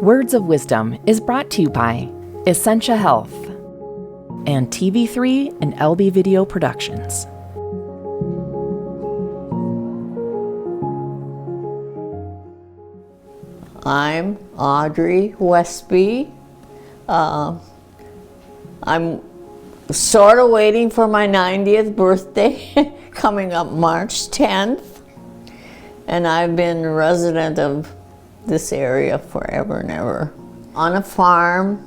Words of Wisdom is brought to you by Essentia Health and TV3 and LB Video Productions. I'm Audrey Westby. I'm sort of waiting for my 90th birthday, coming up March 10th. And I've been a resident of this area forever and ever. On a farm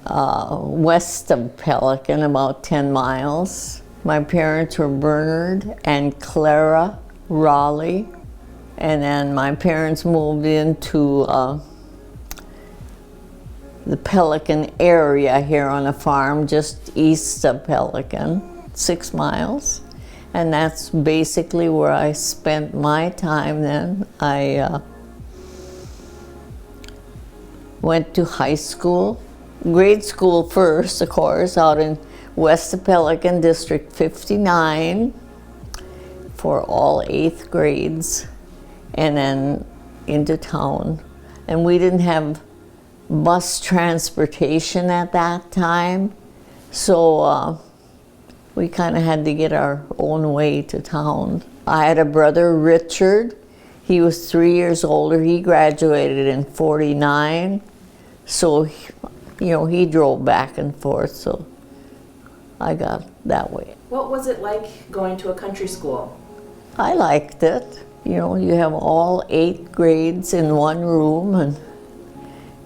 west of Pelican, about 10 miles. My parents were Bernard and Clara Raleigh. And then my parents moved into the Pelican area here on a farm just east of Pelican, 6 miles. And that's basically where I spent my time then. I went to high school, grade school first, of course, out in west of Pelican, District 59, for all 8th grades, and then into town. And we didn't have bus transportation at that time, so we kind of had to get our own way to town. I had a brother, Richard. He was 3 years older. He graduated in '49, so he drove back and forth, so I got that way. What was it like going to a country school? I liked it. You have all 8 grades in one room,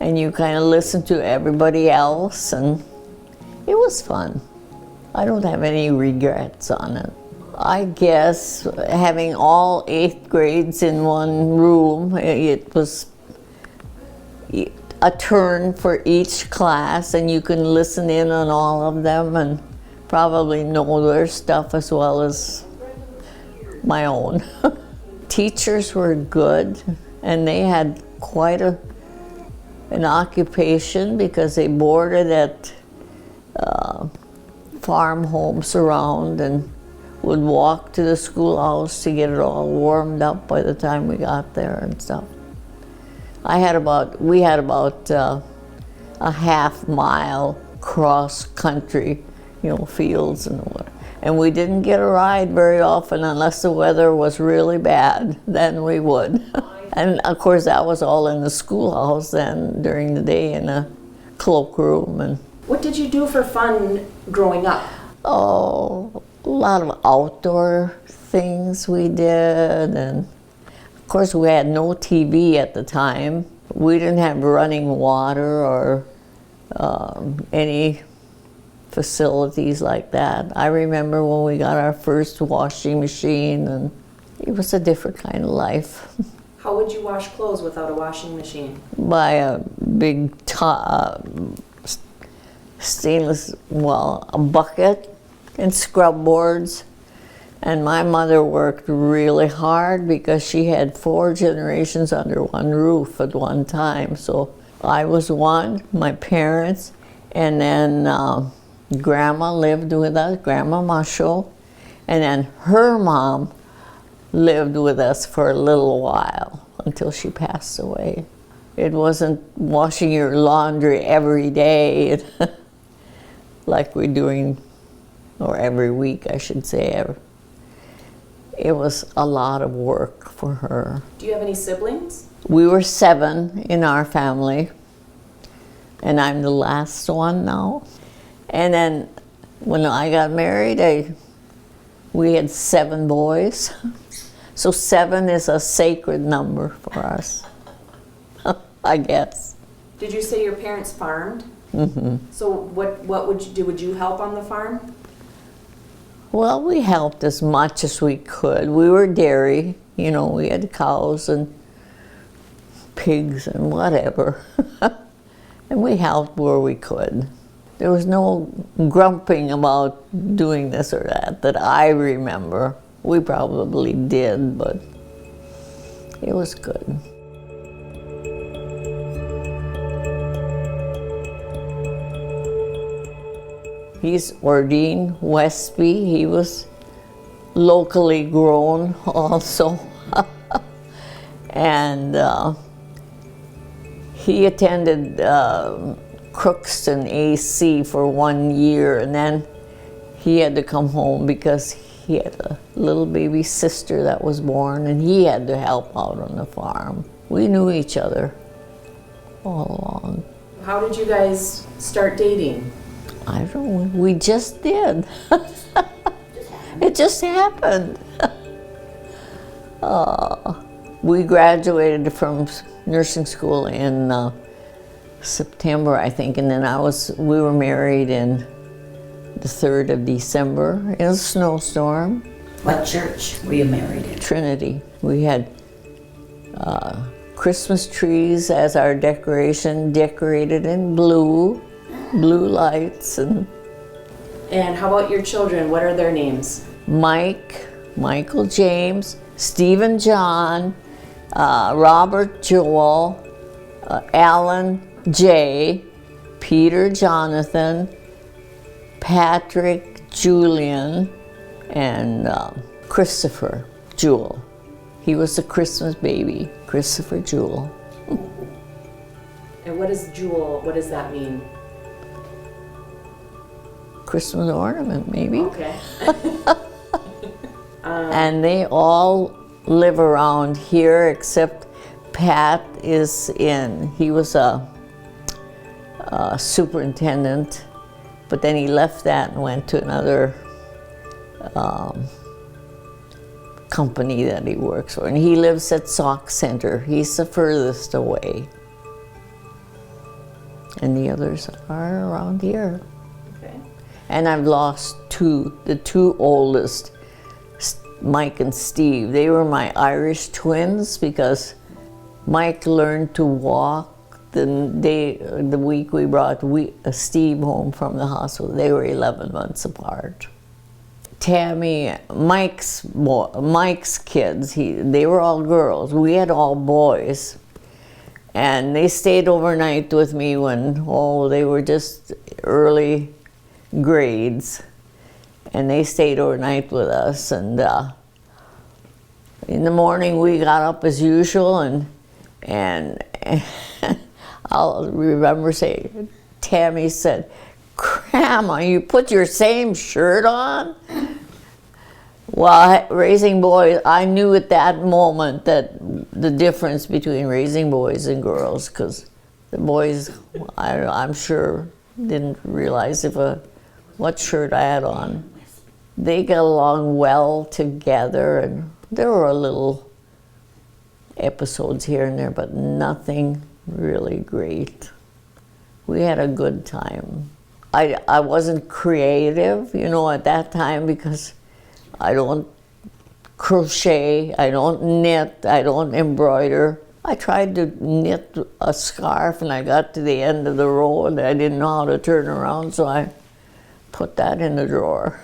and you kind of listen to everybody else, and it was fun. I don't have any regrets on it. I guess having all 8 grades in one room, it was a turn for each class, and you can listen in on all of them and probably know their stuff as well as my own. Teachers were good, and they had quite an occupation because they boarded at farm homes around and would walk to the schoolhouse to get it all warmed up by the time we got there and stuff. We had about a half-mile cross-country, fields and we didn't get a ride very often unless the weather was really bad. Then we would. And of course that was all in the schoolhouse then during the day in a cloakroom. And what did you do for fun growing up? Oh, a lot of outdoor things we did, and of course we had no TV at the time. We didn't have running water or any facilities like that. I remember when we got our first washing machine, and it was a different kind of life. How would you wash clothes without a washing machine? By a big stainless, a bucket and scrub boards. And my mother worked really hard because she had 4 generations under one roof at one time. So I was one, my parents, and then Grandma lived with us, Grandma Musho, and then her mom lived with us for a little while until she passed away. It wasn't washing your laundry every day like we're doing, or every week I should say. It was a lot of work for her. Do you have any siblings? We were 7 in our family, and I'm the last one now. And then when I got married, we had 7 boys. So 7 is a sacred number for us, I guess. Did you say your parents farmed? Mm-hmm. So what would you do? Would you help on the farm? Well, we helped as much as we could. We were dairy, we had cows and pigs and whatever. And we helped where we could. There was no grumping about doing this or that I remember. We probably did, but it was good. He's Audrey Westby. He was locally grown also. And he attended Crookston AC for 1 year, and then he had to come home because he had a little baby sister that was born, and he had to help out on the farm. We knew each other all along. How did you guys start dating? I don't know. We just did. It just happened. We graduated from nursing school in September, I think, and then we were married in the 3rd of December in a snowstorm. What church were you married in? Trinity. We had Christmas trees as our decoration, decorated in blue lights. And how about your children? What are their names? Michael James, Stephen John, Robert Joel, Alan J, Peter Jonathan, Patrick Julian, and Christopher Jewel. He was the Christmas baby, Christopher Jewel. And what is Jewel? What does that mean? Christmas ornament, maybe. Okay. And they all live around here except Pat he was a superintendent, but then he left that and went to another company that he works for. And he lives at Sauk Center. He's the furthest away. And the others are around here. Okay. And I've lost the two oldest, Mike and Steve. They were my Irish twins because Mike learned to walk the week we brought Steve home from the hospital. They were 11 months apart. Tammy, Mike's kids, they were all girls. We had all boys. And they stayed overnight with me when, they were just early grades. And they stayed overnight with us. And in the morning we got up as usual, and I'll remember saying, Tammy said, "Grandma, you put your same shirt on?" Well, raising boys, I knew at that moment that the difference between raising boys and girls, because the boys, I'm sure, didn't realize what shirt I had on. They got along well together, and there were little episodes here and there, but nothing really great. We had a good time. I wasn't creative, at that time, because I don't crochet, I don't knit, I don't embroider. I tried to knit a scarf, and I got to the end of the row and I didn't know how to turn around, so I put that in the drawer.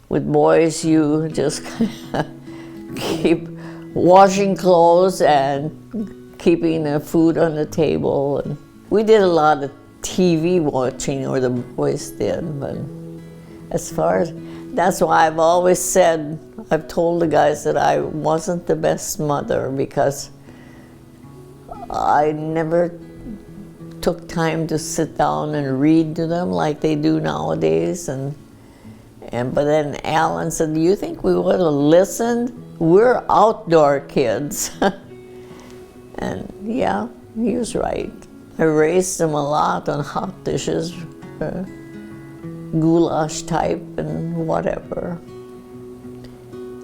With boys, you just keep washing clothes and keeping the food on the table. And we did a lot of TV watching, or the boys did, but that's why I've always said, I've told the guys that I wasn't the best mother because I never took time to sit down and read to them like they do nowadays. But then Alan said, "Do you think we would have listened? We're outdoor kids." And yeah, he was right. I raised them a lot on hot dishes, goulash type and whatever.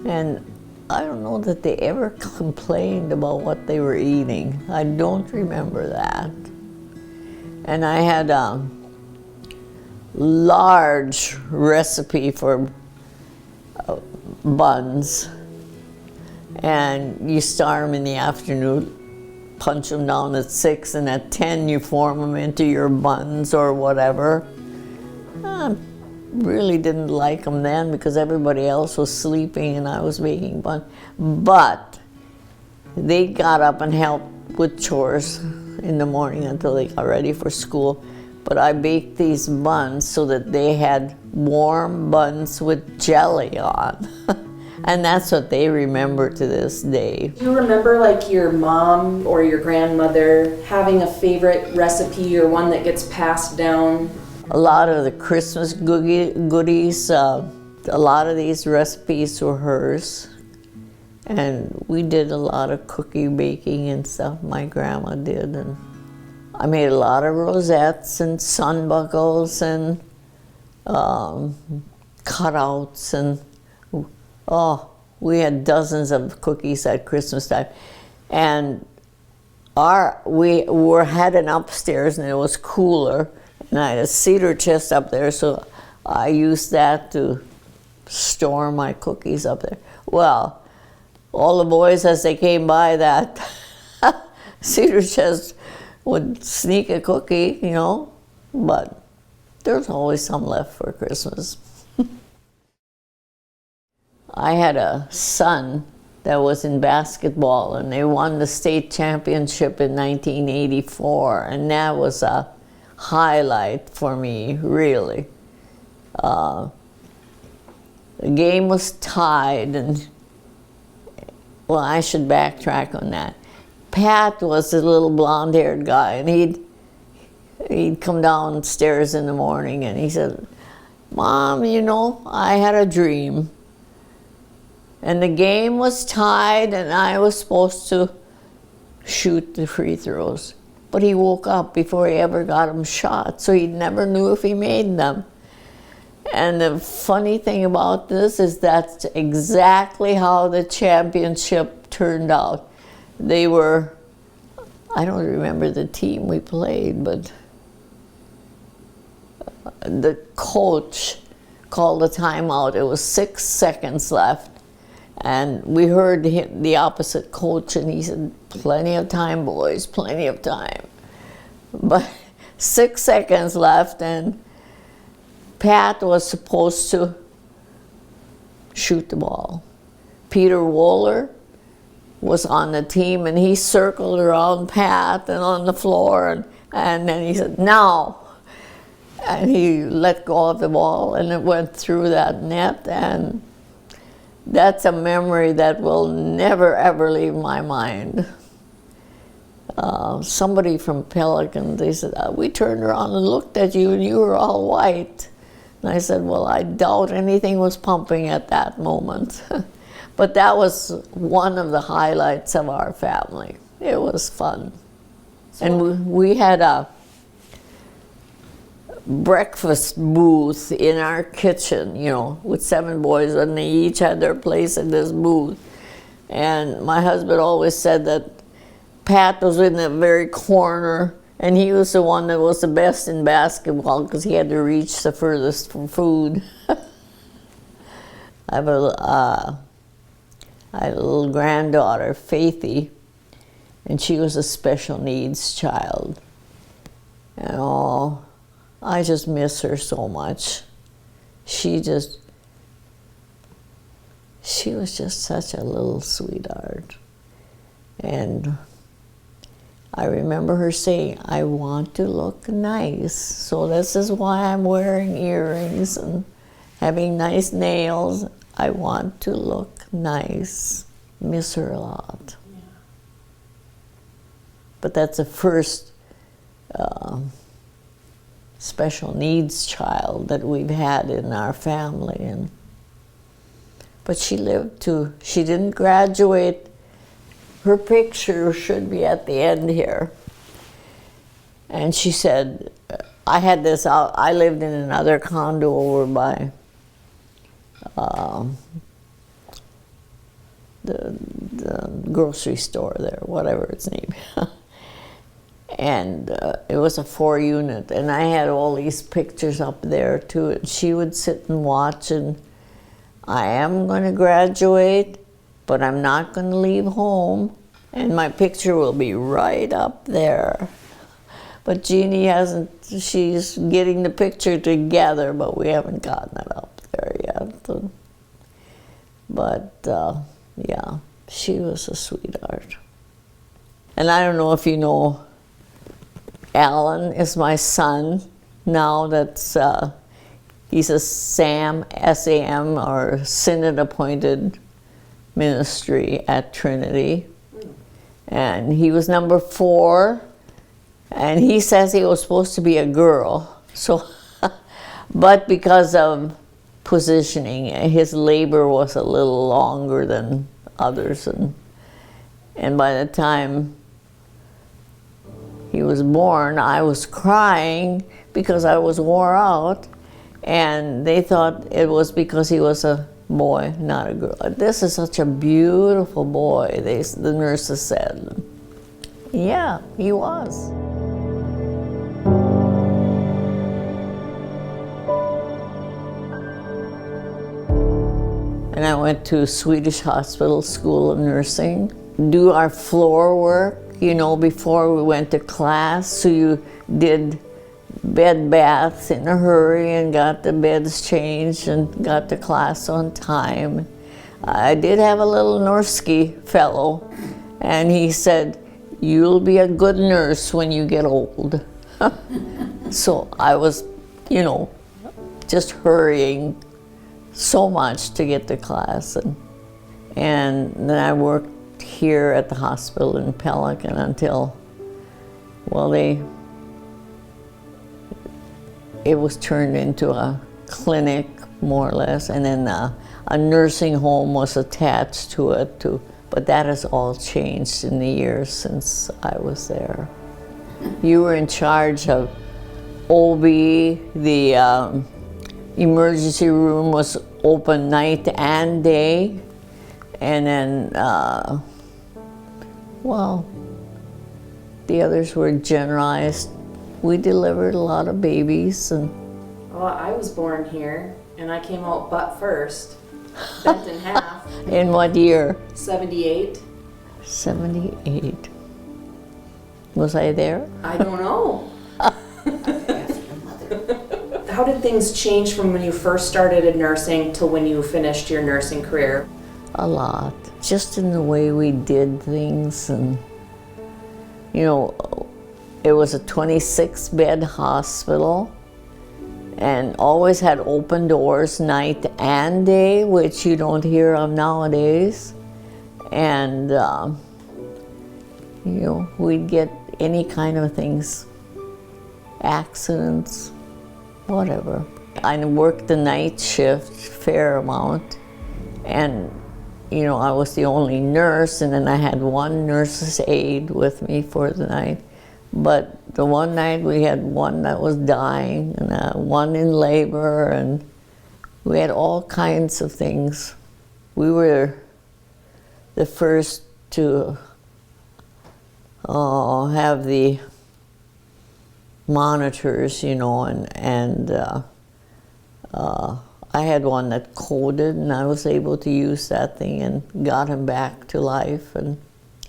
And I don't know that they ever complained about what they were eating. I don't remember that. And I had a large recipe for buns. And you start them in the afternoon, punch them down at 6, and at 10 you form them into your buns or whatever. I really didn't like them then because everybody else was sleeping and I was making buns. But they got up and helped with chores in the morning until they got ready for school. But I baked these buns so that they had warm buns with jelly on. And that's what they remember to this day. Do you remember like your mom or your grandmother having a favorite recipe or one that gets passed down? A lot of the Christmas goodies, a lot of these recipes were hers. And we did a lot of cookie baking and stuff, my grandma did. And I made a lot of rosettes and sunbuckles and cutouts, and we had dozens of cookies at Christmas time. And we had an upstairs and it was cooler, and I had a cedar chest up there, so I used that to store my cookies up there. Well, all the boys, as they came by that cedar chest, would sneak a cookie, you know, but there's always some left for Christmas. I had a son that was in basketball, and they won the state championship in 1984, and that was a highlight for me, really. The game was tied, and well, I should backtrack on that. Pat was a little blonde-haired guy, and he'd come downstairs in the morning and he said, "Mom, you know, I had a dream. And the game was tied and I was supposed to shoot the free throws." But he woke up before he ever got them shot, so he never knew if he made them. And the funny thing about this is that's exactly how the championship turned out. They were, I don't remember the team we played, but the coach called a timeout. It was 6 seconds left. And we heard the opposite coach, and he said, "Plenty of time, boys, plenty of time." But 6 seconds left, and Pat was supposed to shoot the ball. Peter Wohler was on the team, and he circled around Pat and on the floor, and then he said, "Now!" And he let go of the ball, and it went through that net, and that's a memory that will never, ever leave my mind. Somebody from Pelican, they said, "We turned around and looked at you, and you were all white." And I said, "Well, I doubt anything was pumping at that moment." But that was one of the highlights of our family. It was fun. And we had a breakfast booth in our kitchen, you know, with 7 boys, and they each had their place in this booth. And my husband always said that Pat was in the very corner, and he was the one that was the best in basketball because he had to reach the furthest for food. I had a little granddaughter, Faithy, and she was a special needs child. And I just miss her so much. She was just such a little sweetheart. And I remember her saying, "I want to look nice, so this is why I'm wearing earrings and having nice nails. I want to look nice." Miss her a lot. Yeah. But that's the first special needs child that we've had in our family. But she didn't graduate. Her picture should be at the end here. And she said, I lived in another condo over by the grocery store there, whatever its name. And it was a 4-unit, and I had all these pictures up there too. And she would sit and watch, and I am going to graduate, but I'm not going to leave home, and my picture will be right up there. But Jeannie she's getting the picture together, but we haven't gotten it up there yet. But yeah, she was a sweetheart. And I don't know if you know, Alan is my son now. He's a SAM, S-A-M, or Synod-appointed ministry at Trinity. And he was number 4, and he says he was supposed to be a girl. So, but because of positioning, his labor was a little longer than others, and by the time he was born, I was crying because I was wore out, and they thought it was because he was a boy, not a girl. This is such a beautiful boy, the nurses said. Yeah, he was. And I went to Swedish Hospital School of Nursing, do our floor work, you know, before we went to class. So you did bed baths in a hurry and got the beds changed and got to class on time. I did have a little Norski fellow, and he said, "You'll be a good nurse when you get old." So I was, you know, just hurrying so much to get to class. And then I worked here at the hospital in Pelican until, well, it was turned into a clinic, more or less, and then a nursing home was attached to it too. But that has all changed in the years since I was there. You were in charge of OB, the emergency room was open night and day, and then, well, the others were generalized. We delivered a lot of babies. Well, I was born here, and I came out butt first, bent in half. In what year? 78. 78. Was I there? I don't know. Ask your mother. How did things change from when you first started in nursing to when you finished your nursing career? A lot. Just in the way we did things, and, you know, it was a 26-bed hospital and always had open doors night and day, which you don't hear of nowadays. And, you know, we'd get any kind of things, accidents, whatever. I worked the night shift fair amount, and, you know, I was the only nurse, and then I had one nurse's aide with me for the night. But the one night we had one that was dying, and one in labor, and we had all kinds of things. We were the first to have the monitors, you know, and I had one that coded, and I was able to use that thing and got him back to life. And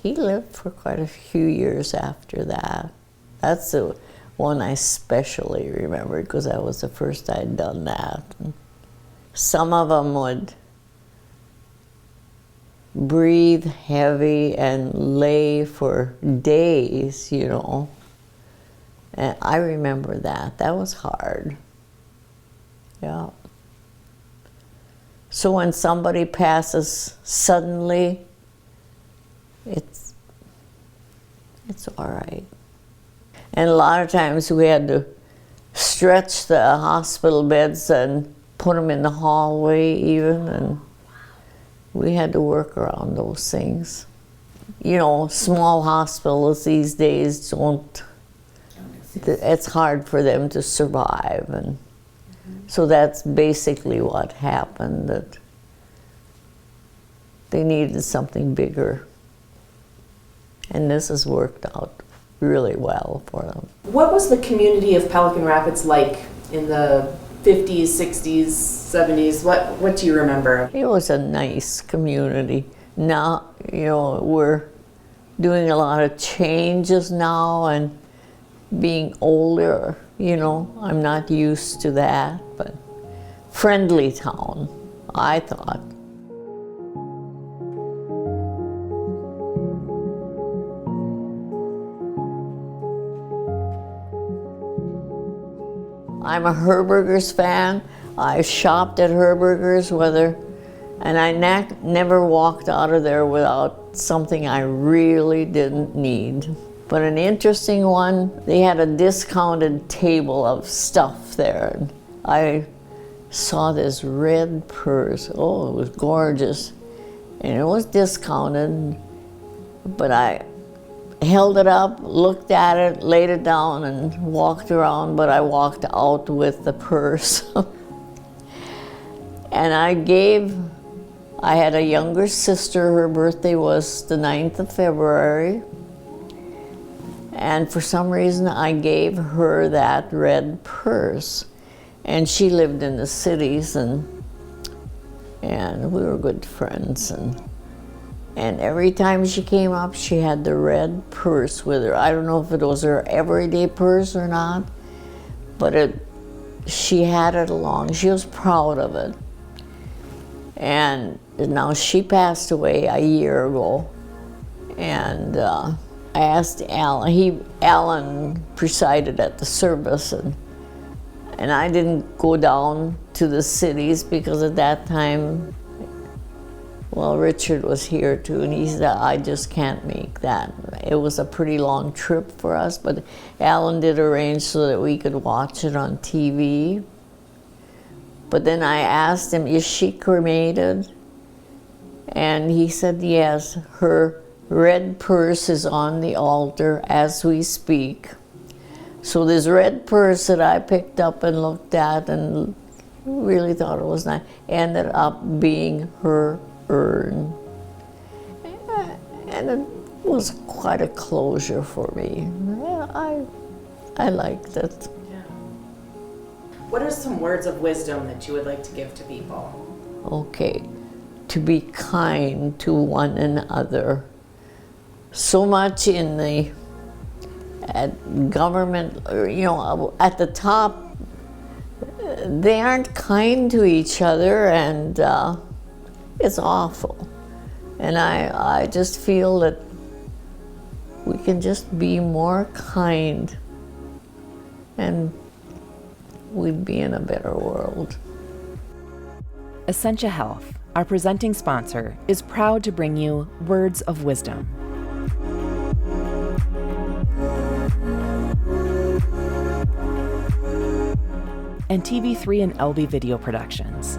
he lived for quite a few years after that. That's the one I especially remember, because that was the first I'd done that. And some of them would breathe heavy and lay for days, you know. And I remember that. That was hard. Yeah. So when somebody passes suddenly, it's all right. And a lot of times we had to stretch the hospital beds and put them in the hallway even, and we had to work around those things. You know, small hospitals these days don't, it's hard for them to survive, and so that's basically what happened, that they needed something bigger. And this has worked out really well for them. What was the community of Pelican Rapids like in the 50s, 60s, 70s? What do you remember? It was a nice community. Now, you know, we're doing a lot of changes now, and being older, you know, I'm not used to that, but friendly town, I thought. I'm a Herberger's fan. I've shopped at Herberger's, whether And I never walked out of there without something I really didn't need. But an interesting one, they had a discounted table of stuff there. And I saw this red purse. Oh, it was gorgeous. And it was discounted, but I held it up, looked at it, laid it down, and walked around, but I walked out with the purse. And I had a younger sister, her birthday was the 9th of February, and for some reason I gave her that red purse. And she lived in the cities, and we were good friends. And every time she came up, she had the red purse with her. I don't know if it was her everyday purse or not, but she had it along. She was proud of it. And now she passed away a year ago. And I asked Alan, Alan presided at the service, and I didn't go down to the cities because at that time, well, Richard was here too, and he said, I just can't make that. It was a pretty long trip for us, but Alan did arrange so that we could watch it on TV. But then I asked him, is she cremated? And he said, yes, her red purse is on the altar as we speak. So this red purse that I picked up and looked at and really thought it was nice ended up being her urn. And it was quite a closure for me. I liked it. Yeah. What are some words of wisdom that you would like to give to people? Okay, to be kind to one another. So much in the government, you know, at the top, they aren't kind to each other, and it's awful. And I just feel that we can just be more kind, and we'd be in a better world. Essentia Health, our presenting sponsor, is proud to bring you Words of Wisdom. And TV3 and LB Video Productions.